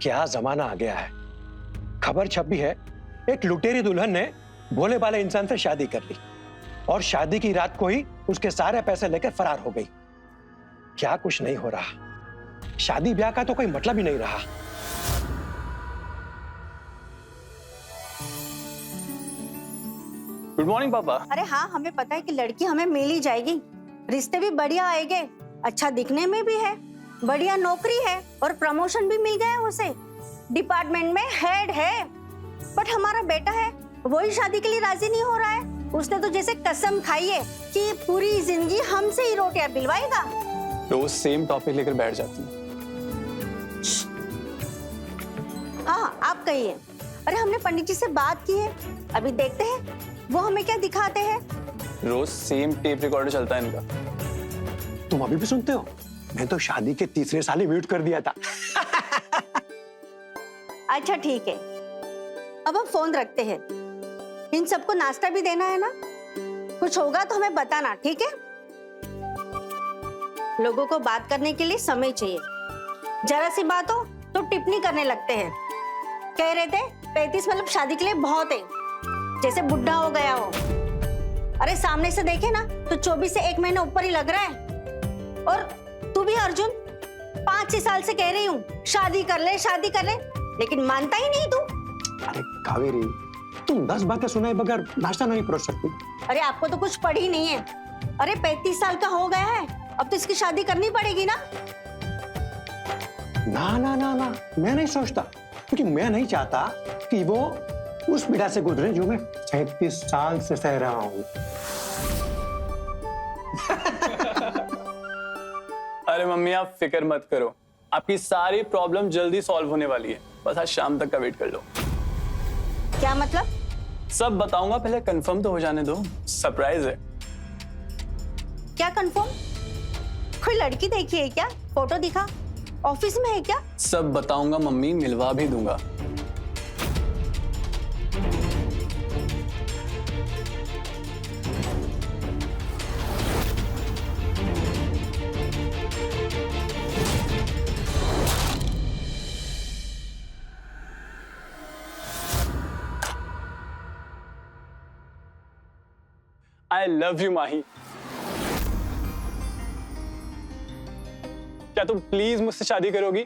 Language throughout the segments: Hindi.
क्या जमाना आ गया है। खबर छप भी है, एक लुटेरी दुल्हन ने भोले भाले इंसान से शादी कर ली और शादी की रात को ही उसके सारे पैसे लेकर फरार हो गई। क्या कुछ नहीं हो रहा, शादी ब्याह का तो कोई मतलब ही नहीं रहा। गुड मॉर्निंग पापा। अरे हाँ, हमें पता है कि लड़की हमें मिल ही जाएगी। रिश्ते भी बढ़िया आएंगे, अच्छा दिखने में भी है, बढ़िया नौकरी है और प्रमोशन भी मिल गया उसे, डिपार्टमेंट में हेड है। बट हमारा बेटा है, वही शादी के लिए राजी नहीं हो रहा है। उसने तो जैसे कसम खाई है कि पूरी जिंदगी हमसे ही रोटियां बिलवाएगा। रोज सेम टॉपिक लेकर बैठ जाती है। हाँ, आप कहिए। अरे हमने पंडित जी से बात की है, अभी देखते हैं वो हमें क्या दिखाते हैं। रोज सेम टेप रिकॉर्डर चलता है इनका। तुम अभी भी सुनते हो? मैं तो शादी के तीसरे साल ही म्यूट कर दिया था। अच्छा ठीक है, अब हम फोन रखते हैं। इन सबको नाश्ता भी देना है ना, कुछ होगा तो हमें बताना, ठीक है? लोगों को बात करने के लिए समय चाहिए, जरा सी बात हो तो टिप्पणी करने लगते हैं। कह रहे थे 35 मतलब शादी के लिए बहुत है, जैसे बुढ़ा हो गया हो। अरे सामने से देखे ना तो 24 से 1 महीना ऊपर ही लग रहा है। और तू भी अर्जुन, 5-6 साल से कह रही हूँ शादी कर ले, लेकिन मानता ही नहीं तू। अरे कावेरी, तुम 10 बातें सुनाए बगैर नाश्ता नहीं परोस सकती। अरे आपको तो कुछ पढ़ी नहीं है। अरे 35 साल का हो गया है, अब तो इसकी शादी करनी पड़ेगी ना। ना ना ना ना, मैं नहीं सोचता, क्योंकि मैं नहीं चाहता कि वो उस पीड़ा से गुजरे जो मैं 37 साल से सह रहा हूँ। अरे मम्मी आप फिक्र मत करो, आपकी सारी प्रॉब्लम जल्दी सॉल्व होने वाली है। बस आज शाम तक का वेट कर लो। क्या मतलब? सब बताऊंगा, पहले कंफर्म तो हो जाने दो, सरप्राइज है। क्या कंफर्म? कोई लड़की देखी है क्या? फोटो दिखा, ऑफिस में है क्या? सब बताऊंगा मम्मी, मिलवा भी दूंगा। I love you माही। क्या तुम प्लीज मुझसे शादी करोगी?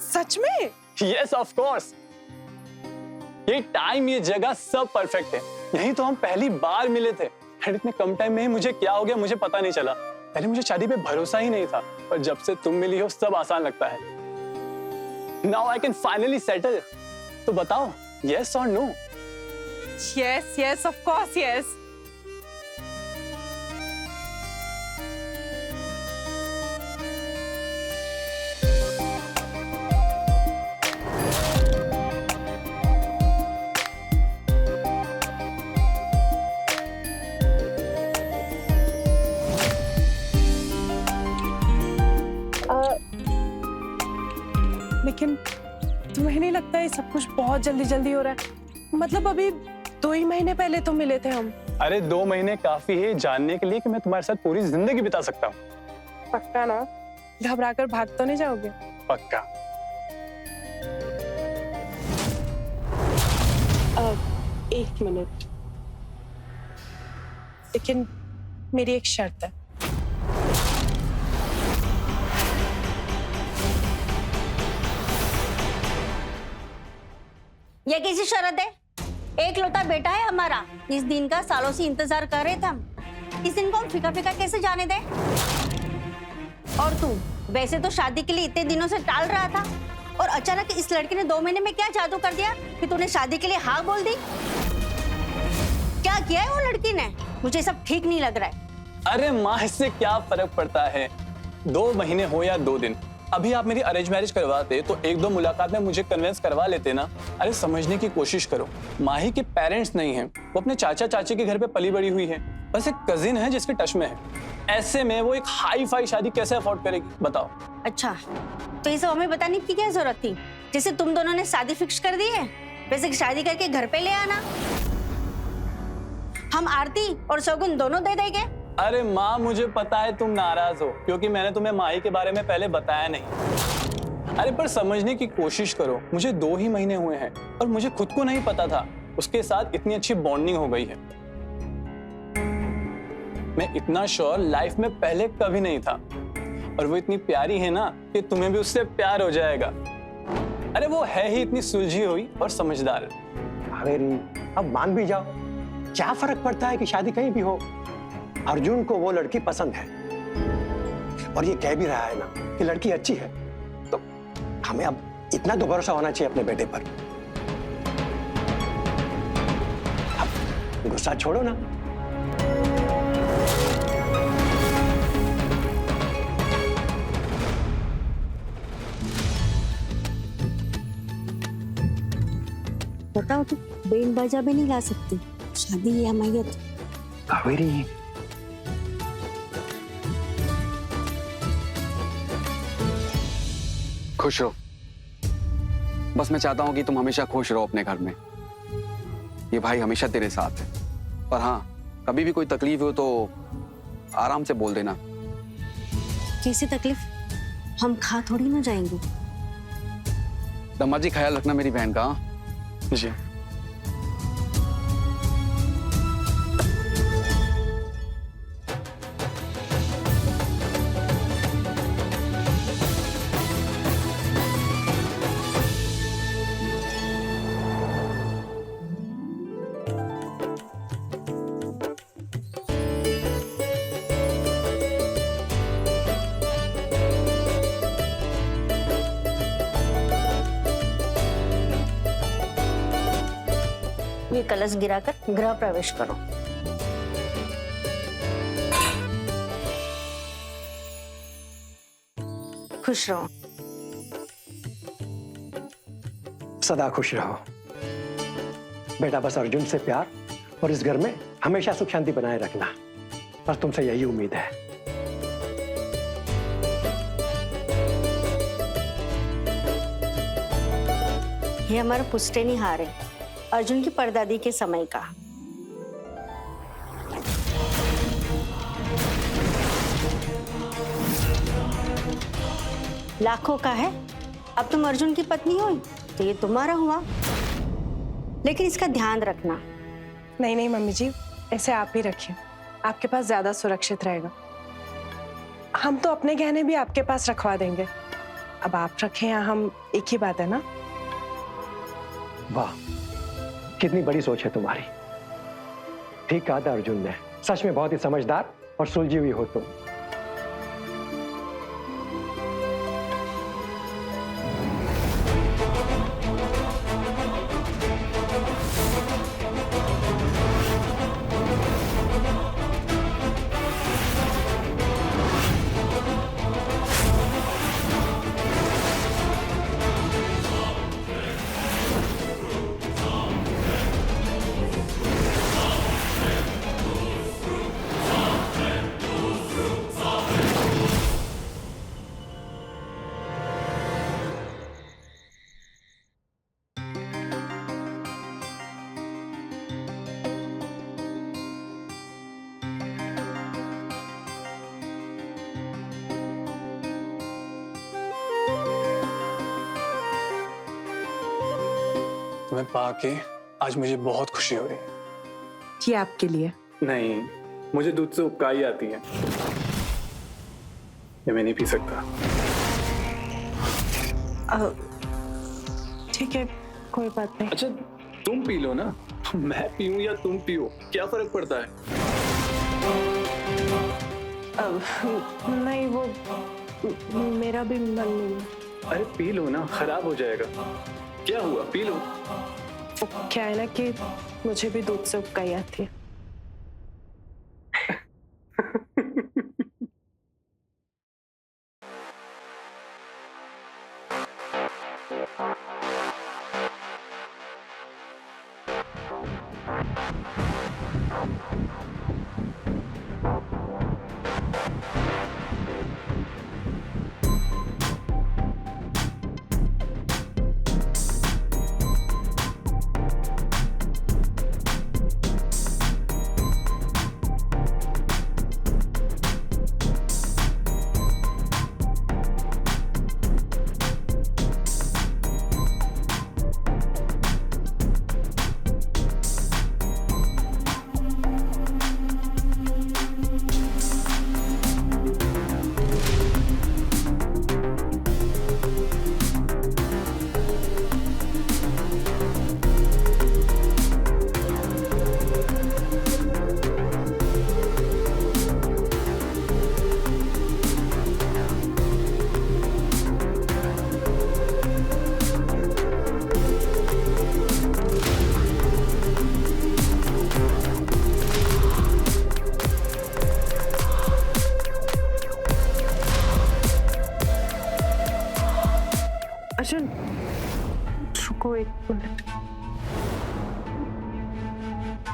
सच में? Yes, of course। ये टाइम, ये जगह सब परफेक्ट है। यहीं तो हम पहली बार मिले थे। एंड इतने कम टाइम में ही मुझे क्या हो गया मुझे पता नहीं चला। पहले मुझे शादी पे भरोसा ही नहीं था, पर जब से तुम मिली हो सब आसान लगता है। Now I can finally settle। तो बताओ, yes or no? Yes, of course, yes। लेकिन तुम्हें नहीं लगता ये सब कुछ बहुत जल्दी जल्दी हो रहा है? मतलब अभी 2 ही महीने पहले तो मिले थे हम। अरे 2 महीने काफी है जानने के लिए कि मैं तुम्हारे साथ पूरी जिंदगी बिता सकता हूँ। पक्का ना? घबराकर भाग तो नहीं जाओगे? पक्का। 1 मिनट, लेकिन मेरी एक शर्त है। ये कैसी शर्त है? एक लौता बेटा है हमारा, इस दिन का सालों से इंतजार कर रहे थे हम। इस दिन को हम फीका फीका कैसे जाने दें? और तू वैसे तो शादी के लिए इतने दिनों से टाल रहा था, और अचानक इस लड़के ने 2 महीने में क्या जादू कर दिया कि तूने शादी के लिए हाँ बोल दी? क्या किया है वो लड़की ने? मुझे सब ठीक नहीं लग रहा है। अरे माँ, इससे क्या फर्क पड़ता है? 2 महीने हो या 2 दिन। अभी आप मेरी अरेंज मैरिज करवाते तो 1-2 मुलाकात में मुझे कन्विंस करवा लेते ना। अरे समझने की कोशिश करो, माही के पेरेंट्स नहीं हैं, वो अपने चाचा चाची के घर पे पली बड़ी हुई है, बस एक कजिन है जिसके टच में है। ऐसे में वो एक हाई फाई शादी कैसे अफोर्ड करेगी बताओ? अच्छा, तो ये सब हमें बताने की क्या जरूरत थी? जैसे तुम दोनों ने शादी फिक्स कर दी है, वैसे शादी करके घर पे ले आना, हम आरती और सौगुन दोनों दे देंगे। अरे माँ, मुझे पता है तुम नाराज हो क्योंकि मैंने तुम्हें माही के बारे में पहले बताया नहीं। अरे पर समझने की कोशिश करो, मुझे 2 ही महीने हुए हैं और मुझे खुद को नहीं पता था उसके साथ इतनी अच्छी बॉन्डिंग हो गई है। मैं इतना श्योर लाइफ में पहले कभी नहीं था, और वो इतनी प्यारी है ना कि तुम्हें भी उससे प्यार हो जाएगा। अरे वो है ही इतनी सुलझी हुई और समझदार। कावेरी, अब मान भी जाओ, क्या फर्क पड़ता है कि शादी कहीं भी हो। अर्जुन को वो लड़की पसंद है और ये कह भी रहा है ना कि लड़की अच्छी है, तो हमें अब इतना तो भरोसा होना चाहिए अपने बेटे पर। अब गुस्सा छोड़ो ना। बताओ, तू बैंड बाजा भी नहीं ला सकती, शादी या मैयत। कावेरी, खुश रहो। बस मैं चाहता हूं कि तुम हमेशा खुश रहो अपने घर में। ये भाई हमेशा तेरे साथ है, पर हाँ, कभी भी कोई तकलीफ हो तो आराम से बोल देना। कैसी तकलीफ? हम खा थोड़ी ना जाएंगे। दम्मा जी, ख्याल रखना मेरी बहन का। हाँ? जी। ये कलश गिराकर गृह प्रवेश करो। खुश रहो। सदा खुश रहो बेटा। बस अर्जुन से प्यार और इस घर में हमेशा सुख शांति बनाए रखना, बस तुमसे यही उम्मीद है। ये हमारा पुश्तैनी हार है, अर्जुन की परदादी के समय का। लाखों का है। अब तुम अर्जुन की पत्नी हो तो ये तुम्हारा हुआ, लेकिन इसका ध्यान रखना। नहीं नहीं मम्मी जी, ऐसे आप ही रखिए, आपके पास ज्यादा सुरक्षित रहेगा। हम तो अपने गहने भी आपके पास रखवा देंगे। अब आप रखें या हम, एक ही बात है ना। वाह, कितनी बड़ी सोच है तुम्हारी। ठीक कहा था अर्जुन ने, सच में बहुत ही समझदार और सुलझी हुई हो तुम। तुम्हें पाके आज मुझे बहुत खुशी हो रही है। ये आपके लिए। नहीं, मुझे दूध से उपकाई आती है, ये मैं नहीं पी सकता। ठीक है, कोई बात नहीं। अच्छा, तुम पी लो ना, मैं पीऊं या तुम पियो, क्या फर्क पड़ता है? नहीं, वो मेरा भी मन नहीं है। अरे पी लो ना, खराब हो जाएगा। क्या हुआ, पी लो। वो क्या है ना कि मुझे भी दूध से उपकाई आती है। अर्जुन रुको एक मिनट।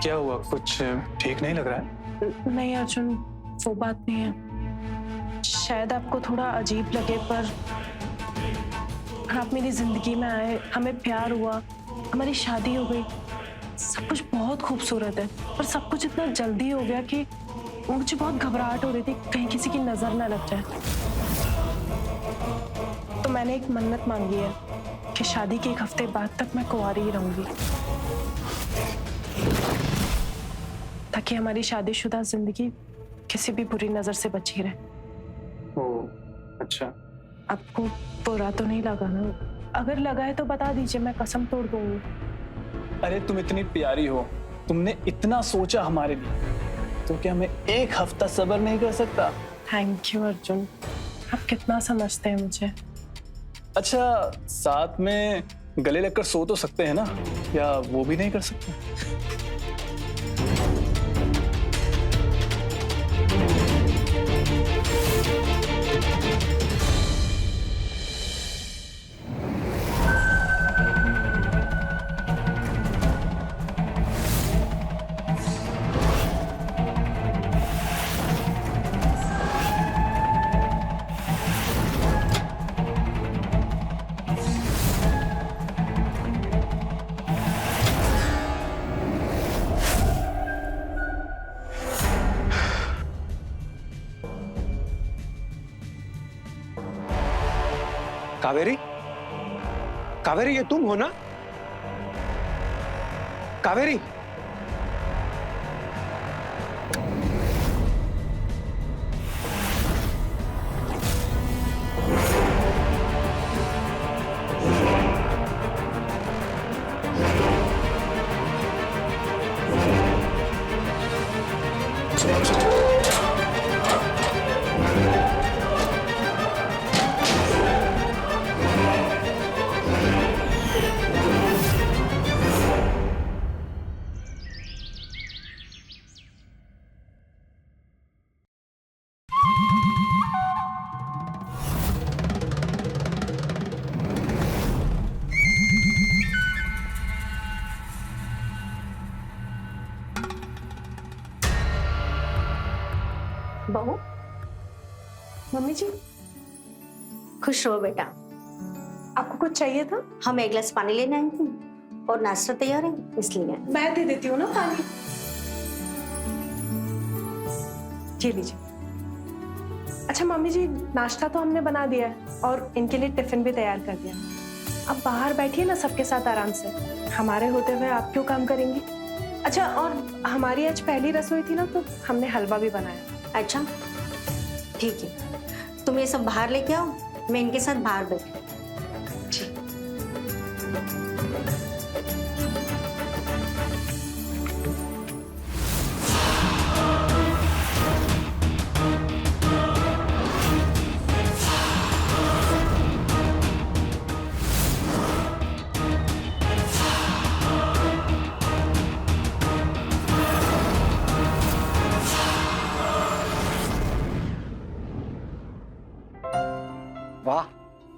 क्या हुआ, कुछ ठीक नहीं लग रहा है? नहीं अर्जुन, वो बात नहीं है। शायद आपको थोड़ा अजीब लगे, पर आप मेरी जिंदगी में आए, हमें प्यार हुआ, हमारी शादी हो गई, सब कुछ बहुत खूबसूरत है। पर सब कुछ इतना जल्दी हो गया कि मुझे बहुत घबराहट हो रही थी कहीं किसी की नजर ना लग जाए। तो मैंने एक मन्नत मांगी है कि शादी के 1 हफ्ते बाद तक मैं कुंवारी ही रहूंगी, ताकि हमारी शादीशुदा जिंदगी किसी भी बुरी नजर से बची रहे। ओह, अच्छा। आपको बुरा तो नहीं लगा ना? अगर लगा है तो बता दीजिए, मैं कसम तोड़ दूंगी। अरे तुम इतनी प्यारी हो, तुमने इतना सोचा हमारे लिए, तो क्या मैं 1 हफ्ता सब्र नहीं कर सकता? थैंक यू अर्जुन, आप कितना समझते हैं मुझे। अच्छा, साथ में गले लगकर सो तो सकते हैं ना, या वो भी नहीं कर सकते? कावेरी, कावेरी, ये तुम हो ना? कावेरी, बहू, मम्मी जी, खुश रहो बेटा। आपको कुछ चाहिए था? हम 1 गिलास पानी लेने आई थी और नाश्ता तैयार है, इसलिए। मैं दे देती हूँ ना पानी। ये लीजिए। अच्छा मम्मी जी, नाश्ता तो हमने बना दिया है और इनके लिए टिफिन भी तैयार कर दिया। अब बाहर बैठिए ना सबके साथ आराम से, हमारे होते हुए आप क्यों काम करेंगी? अच्छा, और हमारी आज पहली रसोई थी ना, तो हमने हलवा भी बनाया। अच्छा ठीक है, तुम ये सब बाहर लेके आओ, मैं इनके साथ बाहर बैठी। वाह,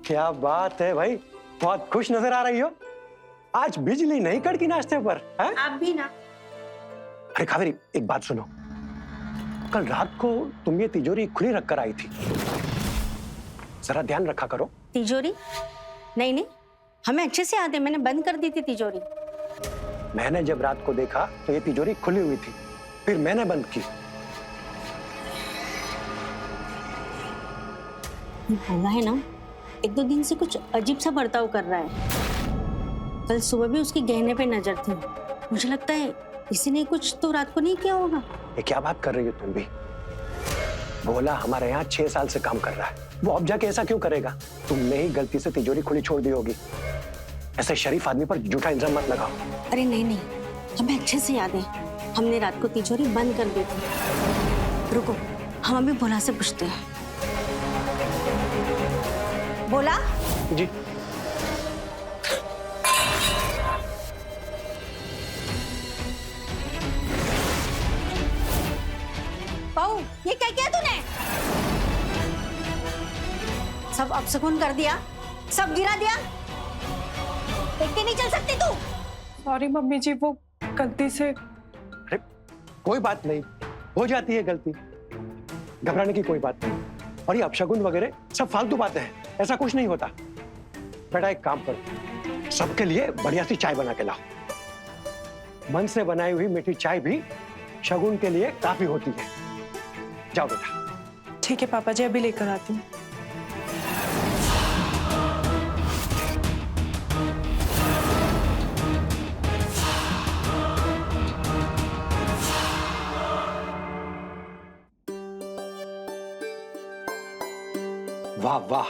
क्या बात है भाई, बहुत खुश नजर आ रही हो। आज बिजली नहीं कड़की नाश्ते पर, है? आप भी ना। अरे कावेरी, एक बात सुनो, कल रात को तुम ये तिजोरी खुली रखकर आई थी, जरा ध्यान रखा करो। तिजोरी? नहीं नहीं, हमें अच्छे से याद है, मैंने बंद कर दी थी तिजोरी। मैंने जब रात को देखा तो ये तिजोरी खुली हुई थी, फिर मैंने बंद की। ये भोला है ना, 1-2 दिन से कुछ अजीब सा बर्ताव कर रहा है। कल सुबह भी उसकी गहने पे नजर थी। मुझे लगता है किसी ने कुछ तो रात को नहीं किया होगा। ये क्या बात कर रही हो तुम भी? भोला हमारे यहाँ 6 साल से काम कर रहा है, वो अब जाके ऐसा क्यों करेगा? तुमने ही गलती से तिजोरी खुली छोड़ दी होगी। ऐसे शरीफ आदमी पर झूठा इल्जाम मत लगाओ। अरे नहीं नहीं, हमें अच्छे से याद है, हमने रात को तिजोरी बंद कर दी थी। रुको, हम अभी भोला से पूछते हैं। भोला जी। बहू, ये क्या किया तूने? सब अपशगुन कर दिया, सब गिरा दिया। देख के नहीं चल सकती तू। सॉरी मम्मी जी, वो गलती से। अरे कोई बात नहीं, हो जाती है गलती, घबराने की कोई बात नहीं। और ये अपशगुन वगैरह सब फालतू बातें हैं, ऐसा कुछ नहीं होता। बेटा एक काम करो, सबके लिए बढ़िया सी चाय बना के लाओ। मन से बनाई हुई मीठी चाय भी शगुन के लिए काफी होती है। जाओ बेटा। ठीक है पापा जी, अभी लेकर आती हूँ। वाह वाह,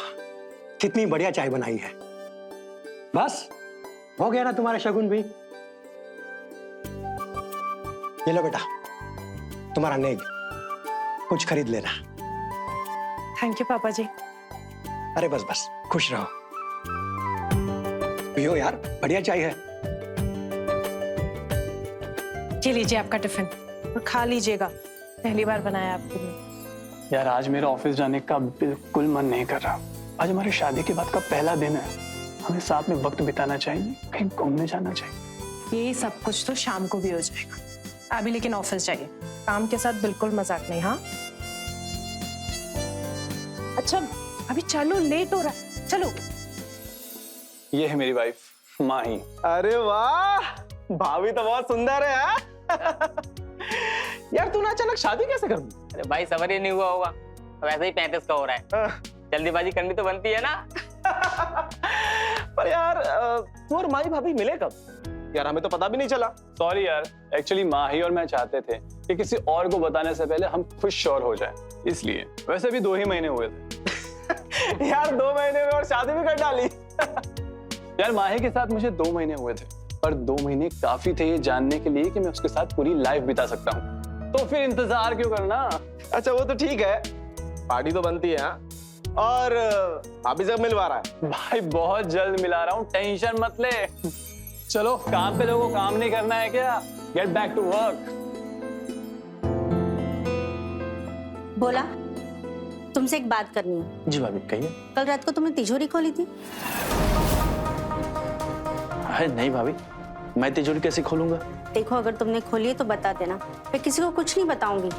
कितनी बढ़िया चाय बनाई है। बस हो गया ना तुम्हारा शगुन भी। ये लो बेटा, तुम्हारा नेग, कुछ खरीद लेना। थैंक यू पापा जी। अरे बस बस, खुश रहो। पियो यार, बढ़िया चाय है। ये लीजिए आपका टिफिन और खा लीजिएगा, पहली बार बनाया आपके लिए। यार आज मेरा ऑफिस जाने का बिल्कुल मन नहीं कर रहा। आज हमारी शादी के बाद का पहला दिन है, हमें साथ में वक्त बिताना चाहिए, कहीं घूमने जाना चाहिए। ये सब कुछ तो शाम को भी हो जाएगा, अभी लेकिन ऑफिस जाइए। काम के साथ बिल्कुल मजाक नहीं। हाँ अच्छा, अभी चलो, लेट हो रहा है, चलो। ये है मेरी वाइफ माही। अरे वाह, भाभी तो बहुत सुंदर है। हाँ? यार तूने अचानक शादी कैसे कर दी? अरे भाई सबर ही नहीं हुआ होगा, वैसे ही 35 का हो रहा है, जल्दीबाजी करनी तो बनती है ना। पर यार तू और माई भाभी मिले कब? यार हमें तो पता भी नहीं चला। सॉरी यार, एक्चुअली माही और मैं चाहते थे कि किसी और को बताने से पहले हम खुद श्योर हो जाए, इसलिए। वैसे भी 2 ही महीने हुए थे। यार 2 महीने में और शादी भी कर डाली। यार माही के साथ मुझे 2 महीने हुए थे, पर 2 महीने काफी थे ये जानने के लिए कि मैं उसके साथ पूरी लाइफ बिता सकता हूँ। तो फिर इंतजार क्यों करना? अच्छा वो तो ठीक है, पार्टी तो बनती है। हाँ? और भाभी से मिलवा रहा है? भाई बहुत जल्द मिला रहा हूँ, टेंशन मत ले। चलो काम पे लोगों को काम नहीं करना है क्या? Get back to work. बोला, तुमसे एक बात करनी है। जी भाभी कहिए। कल रात को तुमने तिजोरी खोली थी? अरे नहीं भाभी, मैं तिजोरी कैसे खोलूंगा? देखो, अगर तुमने खोली है तो बता देना, मैं किसी को कुछ नहीं बताऊंगी।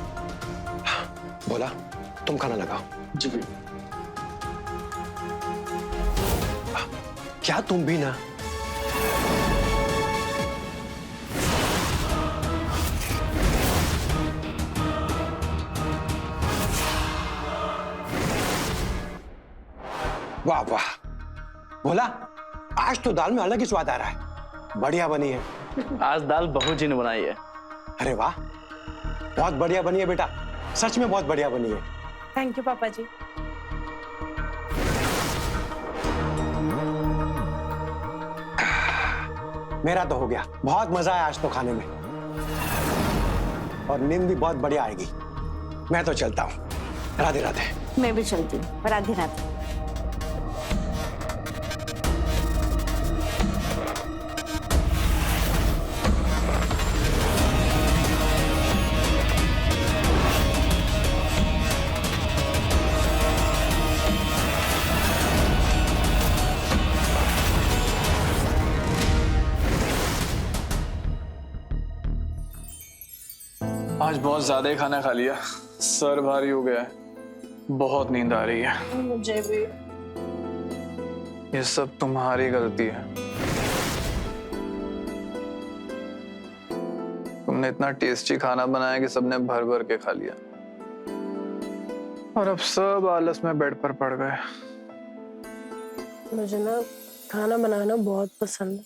बोला, तुम खाना लगाओ। जी क्या तुम भी ना? वाह वाह, बोला आज तो दाल में अलग ही स्वाद आ रहा है, बढ़िया बनी है। आज दाल बहू जी ने बनाई है। अरे वाह, बहुत बढ़िया बनी है बेटा, सच में बहुत बढ़िया बनी है। थैंक यू पापा जी। मेरा तो हो गया, बहुत मजा आया आज तो खाने में, और नींद भी बहुत बढ़िया आएगी। मैं तो चलता हूँ, राधे राधे। मैं भी चलती हूँ, राधे राधे। आज बहुत ज्यादा ही खाना खा लिया, सर भारी हो गया है, बहुत नींद आ रही है। मुझे भी। ये सब तुम्हारी गलती है। तुमने इतना टेस्टी खाना बनाया कि सबने भर भर के खा लिया, और अब सब आलस में बेड पर पड़ गए। मुझे ना खाना बनाना बहुत पसंद है।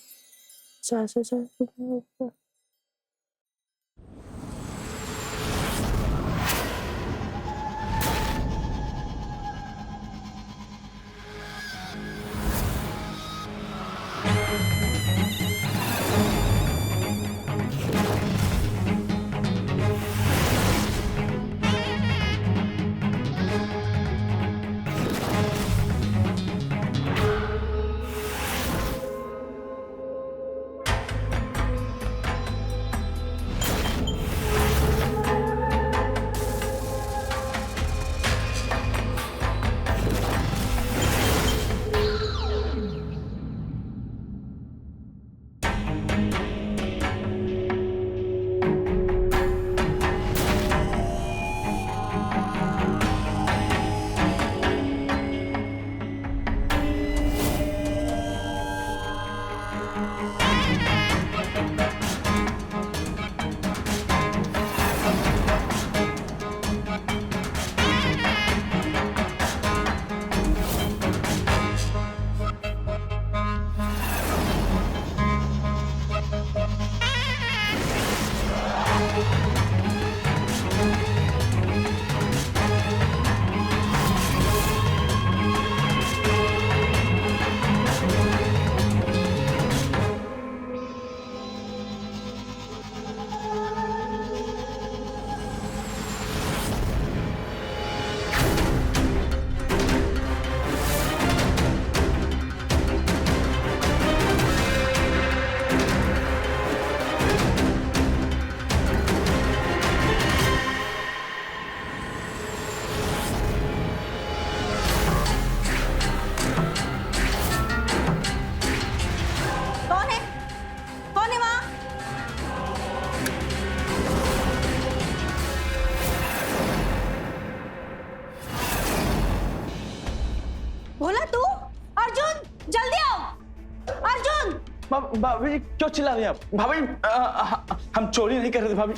भोला तू? अर्जुन जल्दी आओ। अर्जुन भाभी क्यों चिल्ला रही हैं आप? भाभी हम चोरी नहीं कर रहे थे भाभी।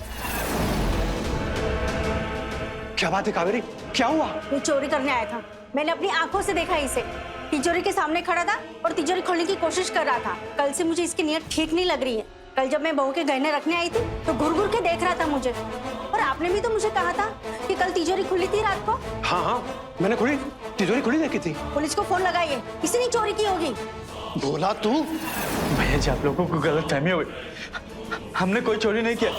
क्या बात है कावेरी, क्या हुआ? ये चोरी करने आया था। मैंने अपनी आंखों से देखा इसे। तिजोरी के सामने खड़ा था और तिजोरी खोलने की कोशिश कर रहा था। कल से मुझे इसकी नीयत ठीक नहीं लग रही है। कल जब मैं बहू के गहने रखने आई थी तो घूर घूर के देख रहा था मुझे। और आपने भी तो मुझे कहा था कि कल तिजोरी खुली थी रात को। हाँ हाँ, मैंने तिजोरी खुली देखी थी। पुलिस को फोन लगाइए, किसी ने चोरी की होगी। भोला तू? भैया जी, आप लोगों को गलतफहमी हो गई। हमने कोई चोरी नहीं किया।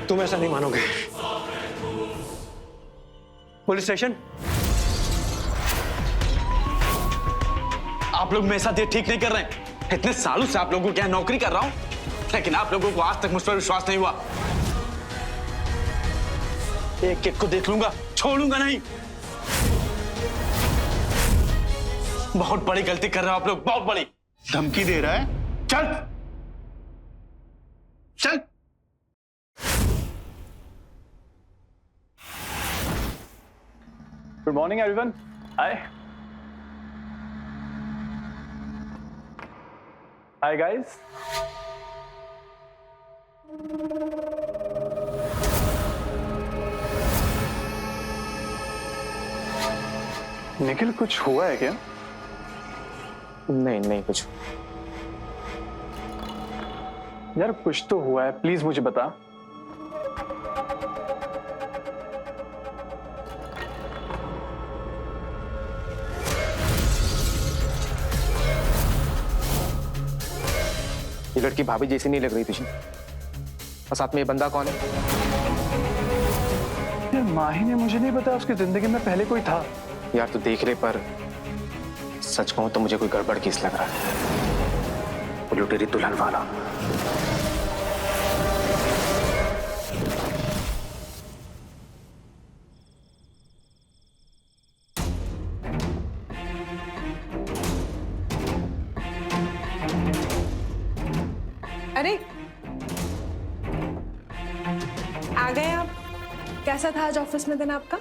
तुम ऐसा नहीं मानोगे। Police station? आप लोग मेरे साथ ये ठीक नहीं कर रहे हैं। इतने सालों से आप लोगों को क्या नौकरी कर रहा हूं, लेकिन आप लोगों को आज तक मुझ पर विश्वास नहीं हुआ। एक एक को देख लूंगा, छोड़ूंगा नहीं। बहुत बड़ी गलती कर रहे हो आप लोग, बहुत बड़ी। धमकी दे रहा है? चल चल। Good morning everyone. Hi hi guys. Nikhil, कुछ हुआ है क्या? नहीं नहीं कुछ। यार कुछ तो हुआ है, प्लीज मुझे बता। ये लड़की भाभी जैसी नहीं लग रही तुझे। और साथ में ये बंदा कौन है? यार माही ने मुझे नहीं बताया उसकी जिंदगी में पहले कोई था। यार तू देख ले, पर सच कहूं तो मुझे कोई गड़बड़ केस लग रहा है। वो लुटेरी दुल्हन वाला। अरे आ गए आप। कैसा था आज ऑफिस में दिन आपका?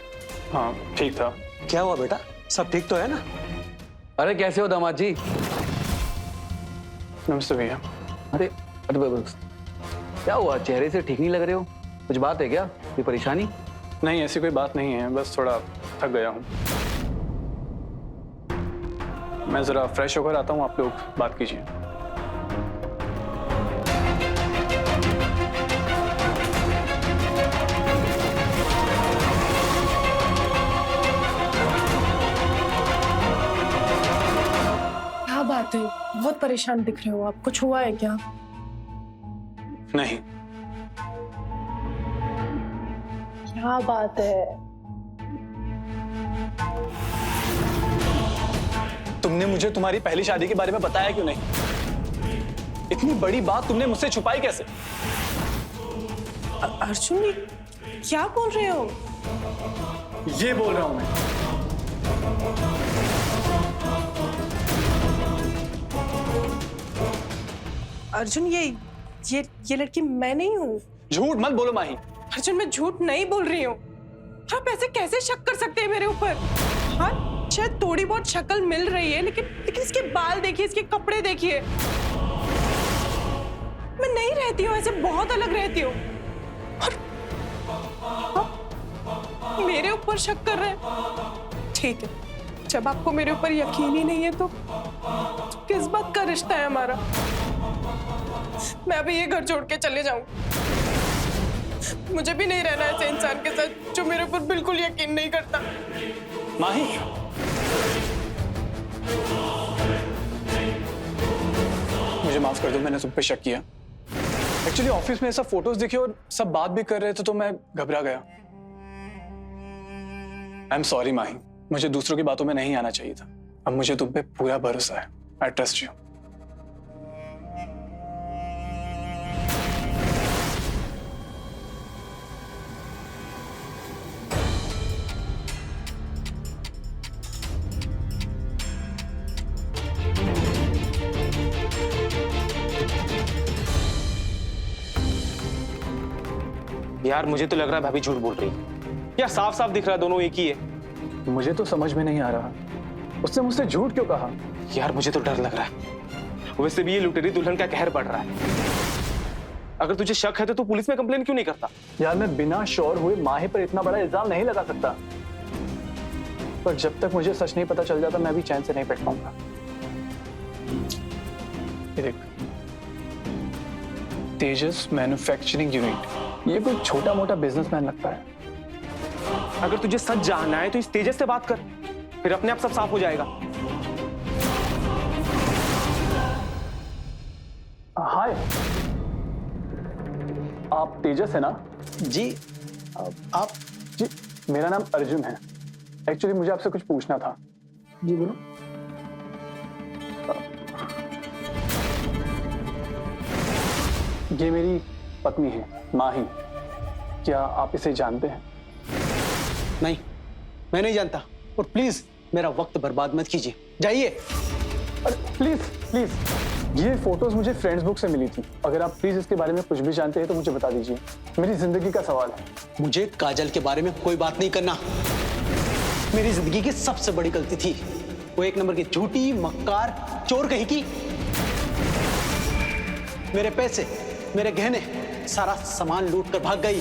हाँ ठीक था। क्या हुआ बेटा, सब ठीक तो है ना? अरे कैसे हो दामाद जी? नमस्ते भैया। अरे अरे बस, क्या हुआ, चेहरे से ठीक नहीं लग रहे हो? कुछ बात है क्या, कोई परेशानी? नहीं ऐसी कोई बात नहीं है, बस थोड़ा थक गया हूँ। मैं जरा फ्रेश होकर आता हूँ, आप लोग बात कीजिए। क्या बात है, बहुत परेशान दिख रहे हो आप। कुछ हुआ है क्या? नहीं। क्या बात है? तुमने मुझे तुम्हारी पहली शादी के बारे में बताया क्यों नहीं? इतनी बड़ी बात तुमने मुझसे छुपाई कैसे? अर्जुन, ये क्या बोल रहे हो? ये बोल रहा हूं मैं। अर्जुन, ये लड़की मैं नहीं हूँ। झूठ मत बोलो माही। अर्जुन, मैं झूठ नहीं बोल रही हूँ। आप ऐसे कैसे शक कर सकते हैं मेरे ऊपर? हाँ शायद थोड़ी बहुत शक्ल मिल रही है, लेकिन इसके बाल देखिए, इसके कपड़े देखिए। मैं नहीं रहती हूँ ऐसे, बहुत अलग रहती हूँ। और आप मेरे ऊपर शक कर रहे हैं? ठीक है, जब आपको मेरे ऊपर यकीन ही नहीं है तो किस बात का रिश्ता है हमारा? मैं अभी ये घर छोड़ के चले जाऊंगी। मुझे भी नहीं रहना ऐसे इंसान के साथ जो मेरे ऊपर बिल्कुल यकीन नहीं करता। माही, मुझे माफ कर दो, मैंने तुम पे शक किया। एक्चुअली ऑफिस में ऐसा फोटोज दिखे और सब बात भी कर रहे थे तो मैं घबरा गया। आई एम सॉरी माही, मुझे दूसरों की बातों में नहीं आना चाहिए था। अब मुझे तुम पे पूरा भरोसा है। I trust you. यार मुझे तो लग रहा है भाभी झूठ बोल रही है। यार साफ साफ दिख रहा है दोनों एक ही है। मुझे तो समझ में नहीं आ रहा, उसने मुझसे झूठ क्यों कहा? यार मुझे तो डर लग रहा है। वैसे भी ये लुटेरी दुल्हन का कहर बढ़ रहा है। अगर तुझे शक है तो तू पुलिस में कंप्लेन क्यों नहीं करता? यार मैं बिना श्योर हुए माही पर इतना बड़ा इल्जाम नहीं लगा सकता, पर जब तक मुझे सच नहीं पता चल जाता मैं भी चैन से नहीं बैठ पाऊंगा। ये देख, तेजस मैन्युफैक्चरिंग यूनिट, ये कोई छोटा मोटा बिजनेसमैन लगता है। अगर तुझे सच जानना है तो इस तेजस से बात कर, फिर अपने आप सब साफ हो जाएगा। हाय, आप तेजस है ना? जी आप? जी, मेरा नाम अर्जुन है। एक्चुअली मुझे आपसे कुछ पूछना था। जी बोलो। ये मेरी पत्नी है माही, क्या आप इसे जानते हैं? नहीं, मैं नहीं जानता, और प्लीज मेरा वक्त बर्बाद मत कीजिए, जाइए। अरे प्लीज प्लीज, ये फोटोज मुझे फ्रेंड्स बुक से मिली थी। अगर आप प्लीज इसके बारे में कुछ भी जानते हैं तो मुझे बता दीजिए, मेरी जिंदगी का सवाल है। मुझे काजल के बारे में कोई बात नहीं करना। मेरी जिंदगी की सबसे बड़ी गलती थी, वो एक नंबर की झूठी मक्कार चोर कहीं की। मेरे पैसे, मेरे गहने, सारा सामान लूट कर भाग गई।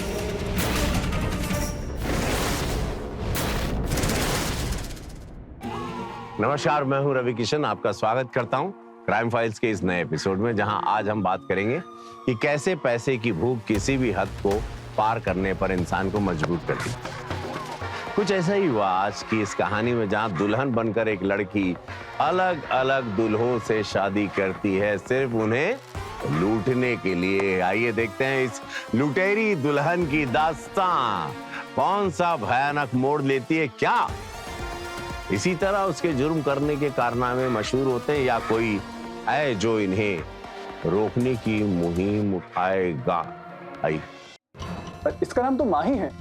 नमस्कार, मैं हूं रवि किशन, आपका स्वागत करता हूं क्राइम फाइल्स के इस नए एपिसोड में, जहां आज हम बात करेंगे कि कैसे पैसे की भूख किसी भी हद को पार करने पर इंसान को मजबूर करती है। कुछ ऐसा ही हुआ आज की इस कहानी में, जहां दुल्हन बनकर एक लड़की अलग अलग दुल्हों से शादी करती है, सिर्फ उन्हें लूटने के लिए। आइए देखते हैं इस लुटेरी दुल्हन की दास्तां कौन सा भयानक मोड़ लेती है। क्या इसी तरह उसके जुर्म करने के कारनामे मशहूर होते हैं, या कोई है जो इन्हें रोकने की मुहिम उठाएगा? आई, इसका नाम तो माही है,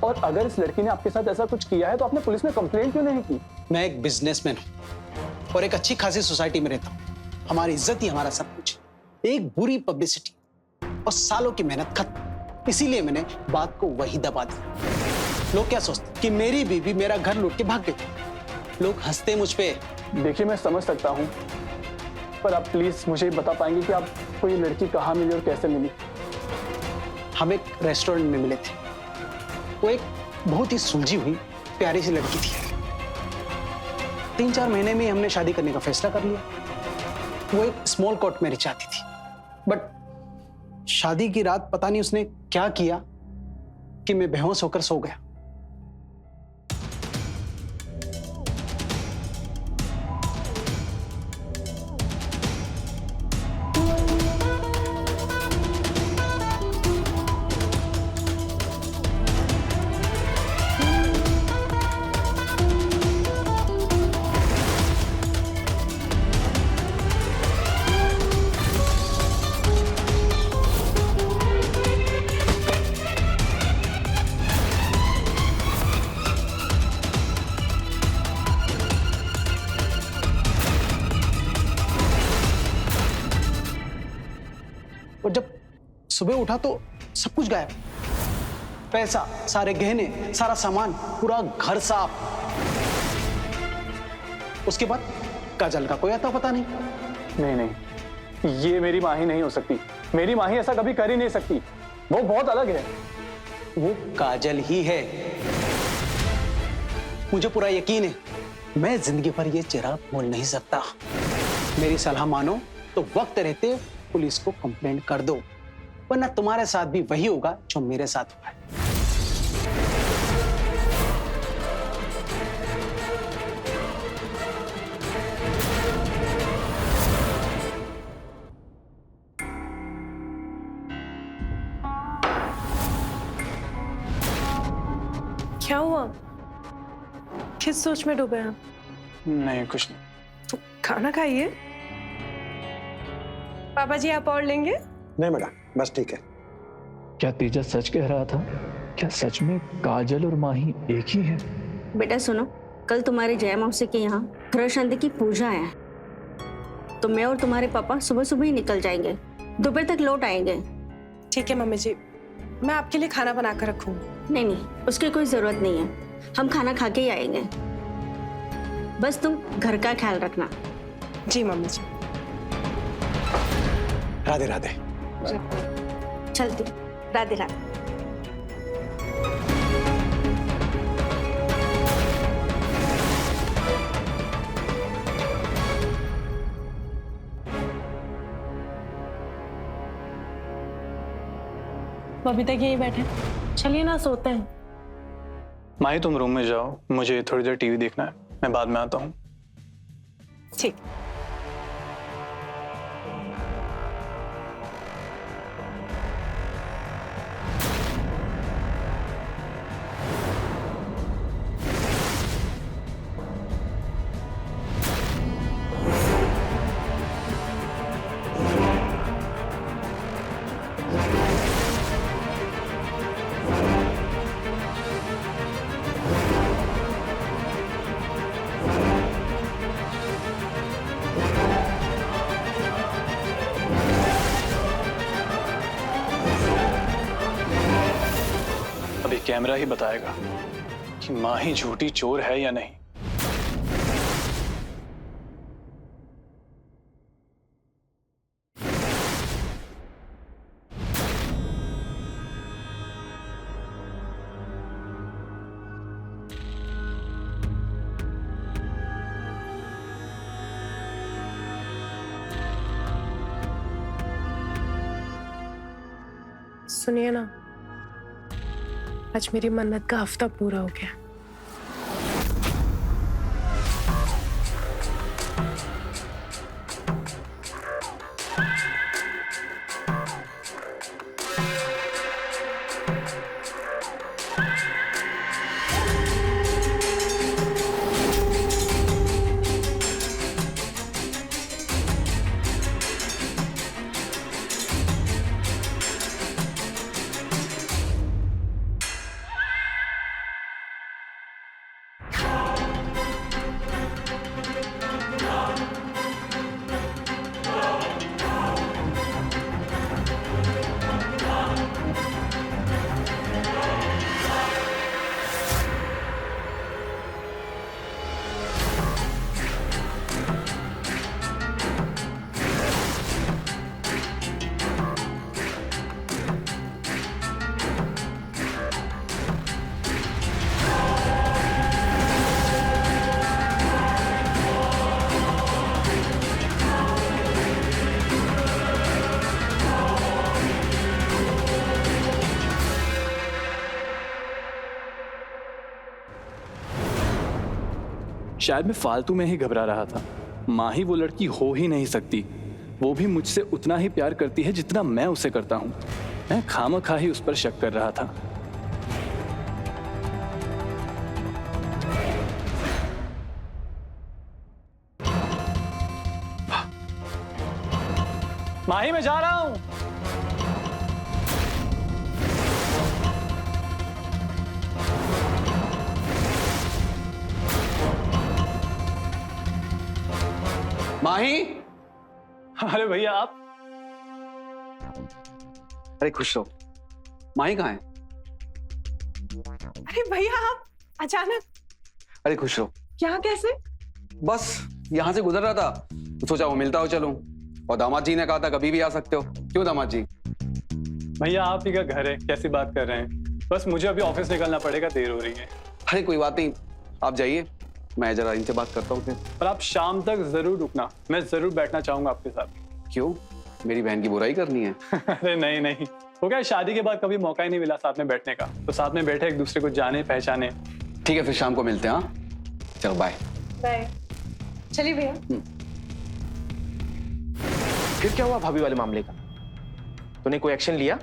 और अगर इस लड़की ने आपके साथ ऐसा कुछ किया है तो आपने पुलिस में कंप्लेंट क्यों नहीं की? मैं एक बिजनेसमैन हूं और एक अच्छी खासी सोसाइटी में रहता हूं। हमारी इज्जत ही हमारा सब कुछ। एक बुरी पब्लिसिटी और सालों की मेहनत खत्म, इसीलिए मैंने बात को वही दबा दिया। लोग क्या सोचते कि मेरी बीवी मेरा घर लूट के भाग गई। लोग हंसते मुझ पे। देखिए मैं समझ सकता हूँ, पर आप प्लीज मुझे बता पाएंगे कि आपको ये लड़की कहाँ मिली और कैसे मिली? हम एक रेस्टोरेंट में मिले थे। वो एक बहुत ही सुलझी हुई प्यारी सी लड़की थी। 3-4 महीने में ही हमने शादी करने का फैसला कर लिया। वो एक स्मॉल कोर्ट मैरिज चाहती थी, बट शादी की रात पता नहीं उसने क्या किया कि मैं बेहोश होकर सो गया। और जब सुबह उठा तो सब कुछ गायब। पैसा, सारे गहने, सारा सामान, पूरा घर साफ। उसके बाद काजल का कोई आता पता नहीं। नहीं, ये मेरी माही नहीं हो सकती। मेरी माही ऐसा कभी कर ही नहीं सकती, वो बहुत अलग है। वो काजल ही है, मुझे पूरा यकीन है। मैं जिंदगी भर ये चेहरा भूल नहीं सकता। मेरी सलाह मानो तो वक्त रहते पुलिस को कंप्लेंट कर दो, वरना तुम्हारे साथ भी वही होगा जो मेरे साथ हुआ है। क्या हुआ? किस सोच में डूबे आप? नहीं, कुछ नहीं। तो खाना खाइए। पापा जी आप और लेंगे? नहीं बेटा, बस ठीक है। क्या तेजस सच कह रहा था? क्या सच में काजल और माही एक ही है? बेटा सुनो, कल तुम्हारे जया मौसी के यहाँ ग्रह शांति की पूजा है, तो मैं और तुम्हारे पापा सुबह सुबह ही निकल जाएंगे, दोपहर तक लौट आएंगे। ठीक है मम्मी जी, मैं आपके लिए खाना बना कर रखूंगी। नहीं, उसकी कोई जरूरत नहीं है। हम खाना खा के ही आएंगे। बस तुम घर का ख्याल रखना। जी मम्मी जी। राधे राधे। चलती। राधे राधे। अभी तक यही बैठे, चलिए ना सोते हैं। माही तुम रूम में जाओ, मुझे थोड़ी देर टीवी देखना है, मैं बाद में आता हूँ। ठीक। अभी कैमरा ही बताएगा कि माही झूठी चोर है या नहीं। सुनिए ना, आज मेरी मन्नत का हफ्ता पूरा हो गया। शायद मैं फालतू में ही घबरा रहा था। माही वो लड़की हो ही नहीं सकती। वो भी मुझसे उतना ही प्यार करती है जितना मैं उसे करता हूं। मैं खामखा ही उस पर शक कर रहा था। माही मैं जा रहा हूं। माही, अरे भैया आप। अरे खुश रहो। माही कहाँ है? अरे भैया आप अचानक अरे खुश रहो। यहाँ कैसे? बस यहाँ से गुजर रहा था तो सोचा वो मिलता हो चलूं। और दामाद जी ने कहा था कभी भी आ सकते हो। क्यों दामाद जी? भैया आप ही का घर है, कैसी बात कर रहे हैं? बस मुझे अभी ऑफिस निकलना पड़ेगा, देर हो रही है। अरे कोई बात नहीं, आप जाइए, मैं जरा इनसे बात करता हूँ फिर। पर आप शाम तक जरूर रुकना, मैं जरूर बैठना चाहूंगा आपके साथ। क्यों, मेरी बहन की बुराई करनी है? अरे नहीं नहीं, हो गया शादी के बाद कभी मौका ही नहीं मिला साथ में बैठने का, तो साथ में बैठे एक दूसरे को जाने पहचाने। ठीक है फिर शाम को मिलते हैं। हाँ चलो बाय। बाय। चलिए भैया। फिर क्या हुआ भाभी वाले मामले का? तूने कोई एक्शन लिया?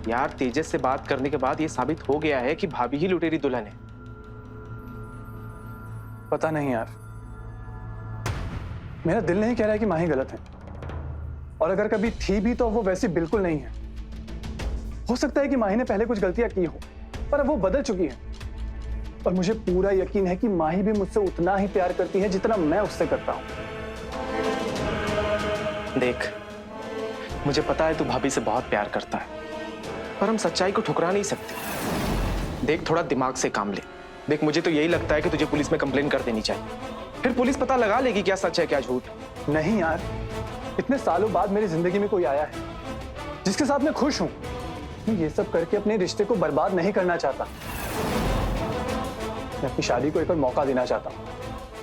यार तेजस से बात करने के बाद ये साबित हो गया है कि भाभी ही लुटेरी दुल्हन है। पता नहीं यार, मेरा दिल नहीं कह रहा है कि माही गलत है, और अगर कभी थी भी तो वो वैसी बिल्कुल नहीं है। हो सकता है कि माही ने पहले कुछ गलतियां की हो, पर अब वो बदल चुकी है। और मुझे पूरा यकीन है कि माही भी मुझसे उतना ही प्यार करती है जितना मैं उससे करता हूं। देख, मुझे पता है तू भाभी से बहुत प्यार करता है, पर हम सच्चाई को ठुकरा नहीं सकते। देख थोड़ा दिमाग से काम ले। देख मुझे तो यही लगता है कि तुझे पुलिस में कंप्लेन कर देनी चाहिए, फिर पुलिस पता लगा लेगी क्या सच है क्या झूठ। नहीं यार, इतने सालों बाद मेरी जिंदगी में कोई आया है जिसके साथ मैं खुश हूं। मैं ये सब करके अपने रिश्ते को बर्बाद नहीं करना चाहता। मैं अपनी शादी को एक और मौका देना चाहता हूँ।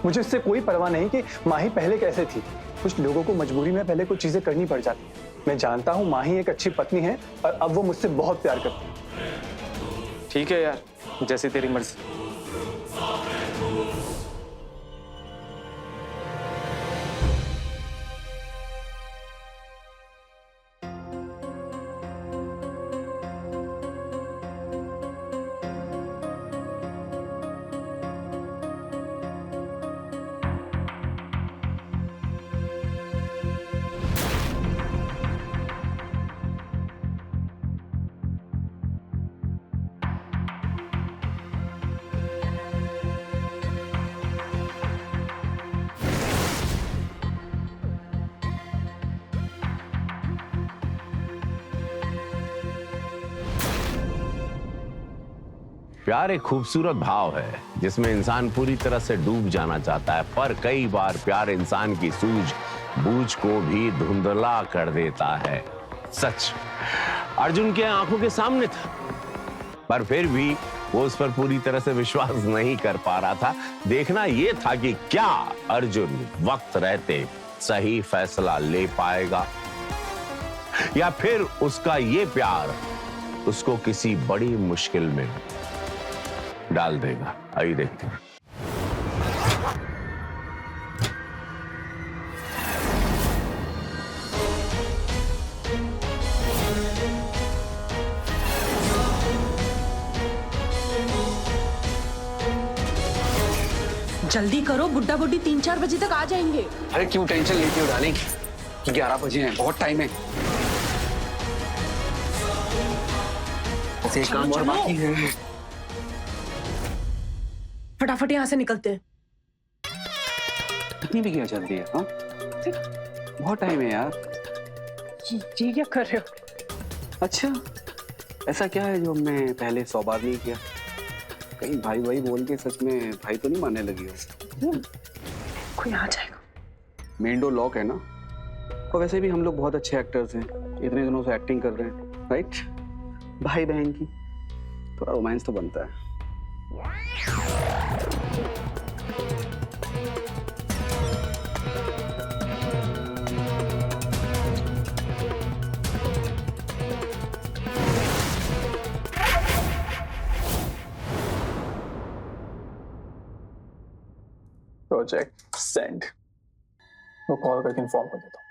मुझे इससे कोई परवाह नहीं कि माही पहले कैसे थी। कुछ लोगों को मजबूरी में पहले कुछ चीजें करनी पड़ जाती है। मैं जानता हूँ माही एक अच्छी पत्नी है और अब वो मुझसे बहुत प्यार करती है। ठीक है यार, जैसे तेरी मर्जी। प्यार एक खूबसूरत भाव है जिसमें इंसान पूरी तरह से डूब जाना चाहता है, पर कई बार प्यार इंसान की सूझबूझ को भी धुंधला कर देता है। सच अर्जुन के आंखों के सामने था, पर फिर भी वो उस पर पूरी तरह से विश्वास नहीं कर पा रहा था। देखना यह था कि क्या अर्जुन वक्त रहते सही फैसला ले पाएगा या फिर उसका ये प्यार उसको किसी बड़ी मुश्किल में डाल देगा। आइए देखते हैं। जल्दी करो, बुड्ढा बुड्ढी 3-4 बजे तक आ जाएंगे। अरे क्यों टेंशन लेती हो डार्लिंग, 11 बजे हैं, बहुत टाइम है। ऐसे काम और बाकी है। फटाफट यहाँ से निकलते हैं। इतनी भी क्या जल्दी है? हाँ बहुत टाइम है यार। ये क्या कर रहे हो? अच्छा ऐसा क्या है जो हमने पहले 100 बार नहीं किया? कहीं भाई भाई बोल के सच में भाई तो नहीं मानने लगी हो? कोई आ जाएगा। मेन डोर लॉक है ना, और वैसे भी हम लोग बहुत अच्छे एक्टर्स हैं, इतने दिनों से एक्टिंग कर रहे हैं, राइट? भाई बहन की थोड़ा रोमांस तो बनता है। प्रोजेक्ट सेंड, वो कॉल करके इन्फॉर्म कर देता हूँ।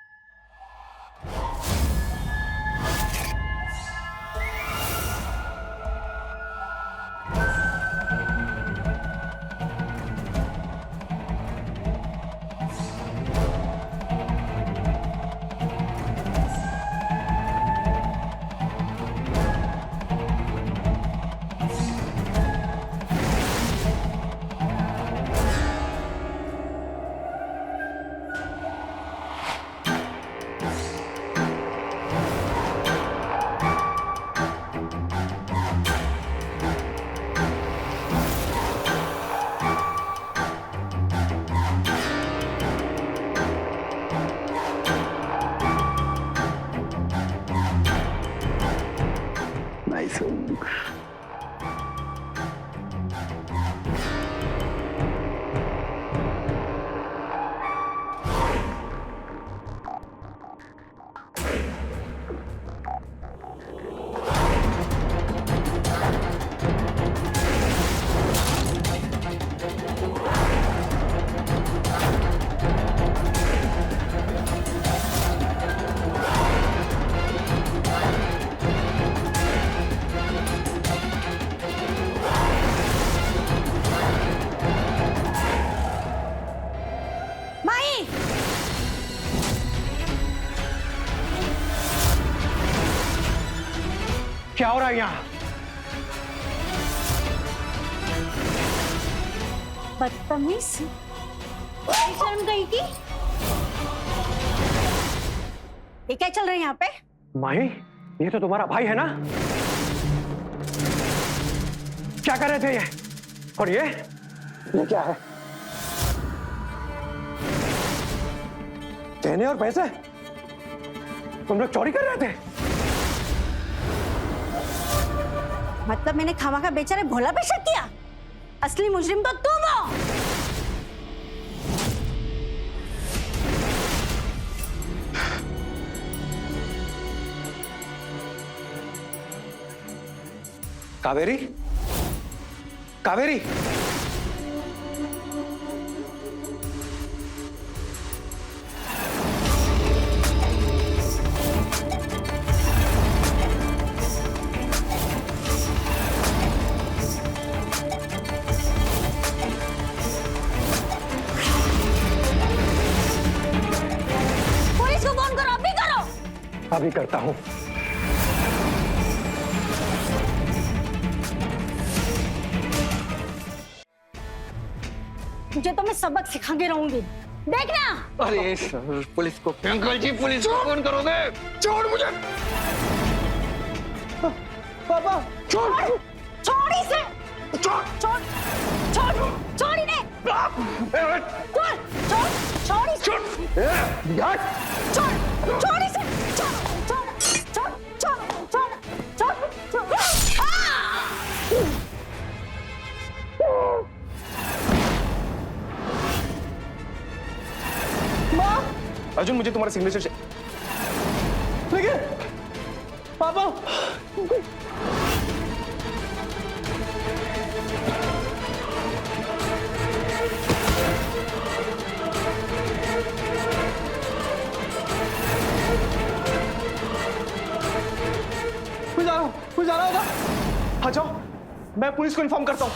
क्या हो रहा है यहाँ? बदतमीज, शर्म गई की? ये क्या चल रहा है यहाँ पे? माही, ये तो तुम्हारा भाई है ना? क्या कर रहे थे ये? और ये क्या है? गहने और पैसे तुम लोग चोरी कर रहे थे? मतलब मैंने खामा का बेचारे भोला पे शक किया? असली मुजरिम तो तुम हो। कावेरी, कावेरी, पुलिस को फोन करो, अभी करो। अभी करता हूं। तुझे तो मैं सबक सिखा के रहूंगी, देखना। अरे सर, पुलिस को अंकल जी, पुलिस को फोन करोगे? छोड़ मुझे। पापा छोड़, छोड़ इसे, छोड़ छोड़ छोड़ छोड़ इन्हें, छोड़ छोड़ छोड़ इसे, छोड़ छोड़ इसे, छोड़ छोड़ छोड़ छोड़ छोड़ छोड़ छोड़। अर्जुन, मुझे तुम्हारा सिग्नेचर चाहिए। लेकिन पापा, कोई जा रहा होगा। हाँ जाओ, मैं पुलिस को इन्फॉर्म करता हूँ।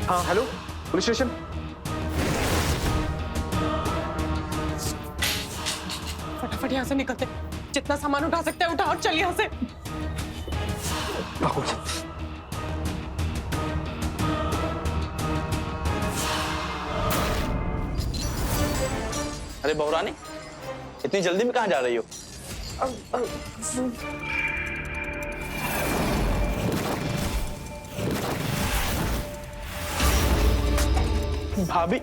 हाँ हेलो, पुलिस स्टेशन। फटाफट यहाँ से निकलते, जितना सामान उठा सकते हैं उठा और चल यहाँ से। अरे बहुरानी, इतनी जल्दी में कहाँ जा रही हो? भाभी,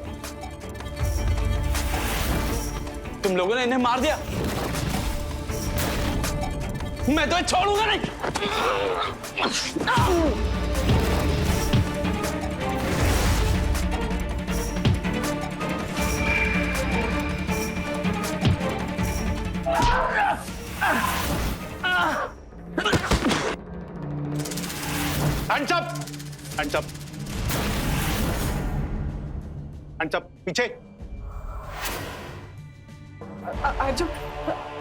तुम लोगों ने इन्हें मार दिया। मैं तुम्हें छोड़ूंगा नहीं। Hands up! Hands up! Hands up! पीछे। अर्जुन,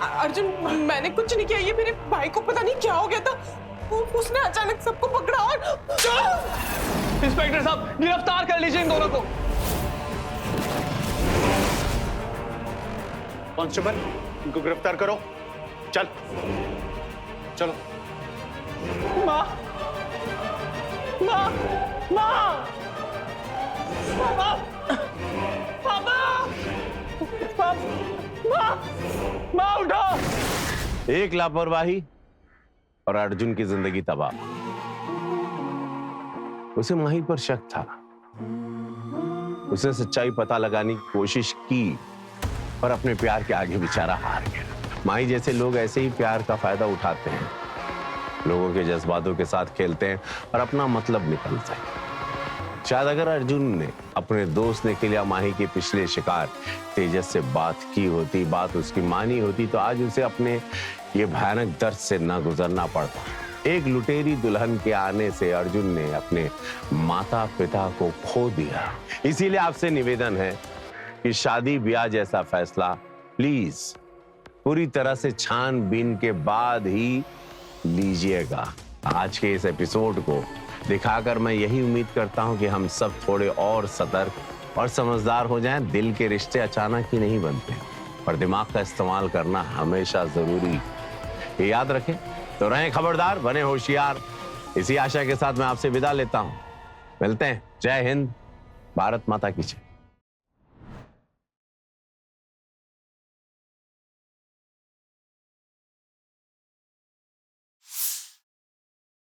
अर्जुन, मैंने कुछ नहीं किया। ये मेरे भाई को पता नहीं क्या हो गया था, उसने अचानक सबको पकड़ा और इंस्पेक्टर साहब, गिरफ्तार कर लीजिए इन दोनों को। कांस्टेबल, इनको गिरफ्तार करो। चल, चलो। माँ, माँ, माँ, पापा, पापा, माँ, माँ उठो। एक लापरवाही और अर्जुन की जिंदगी तबाह। उसे माही पर शक था, उसने सच्चाई पता लगाने की कोशिश की, पर अपने प्यार के आगे बेचारा हार गया। माही जैसे लोग ऐसे ही प्यार का फायदा उठाते हैं, लोगों के जज्बातों के साथ खेलते हैं और अपना मतलब निकालते हैं। शायद अगर अर्जुन ने अपने दोस्त ने किलिया माही के पिछले शिकार तेजस से बात की होती, बात उसकी मानी होती, तो आज उसे अपने ये भयानक दर्द से न गुजरना पड़ता। एक लुटेरी दुल्हन के आने से अर्जुन ने अपने माता पिता को खो दिया। इसीलिए आपसे निवेदन है कि शादी ब्याह जैसा फैसला प्लीज पूरी तरह से छानबीन के बाद ही लीजिएगा। आज के इस एपिसोड को दिखाकर मैं यही उम्मीद करता हूं कि हम सब थोड़े और सतर्क और समझदार हो जाएं। दिल के रिश्ते अचानक ही नहीं बनते और दिमाग का इस्तेमाल करना हमेशा जरूरी। ये याद रखें, तो रहें खबरदार, बने होशियार। इसी आशा के साथ मैं आपसे विदा लेता हूं। मिलते हैं। जय हिंद, भारत माता की जय।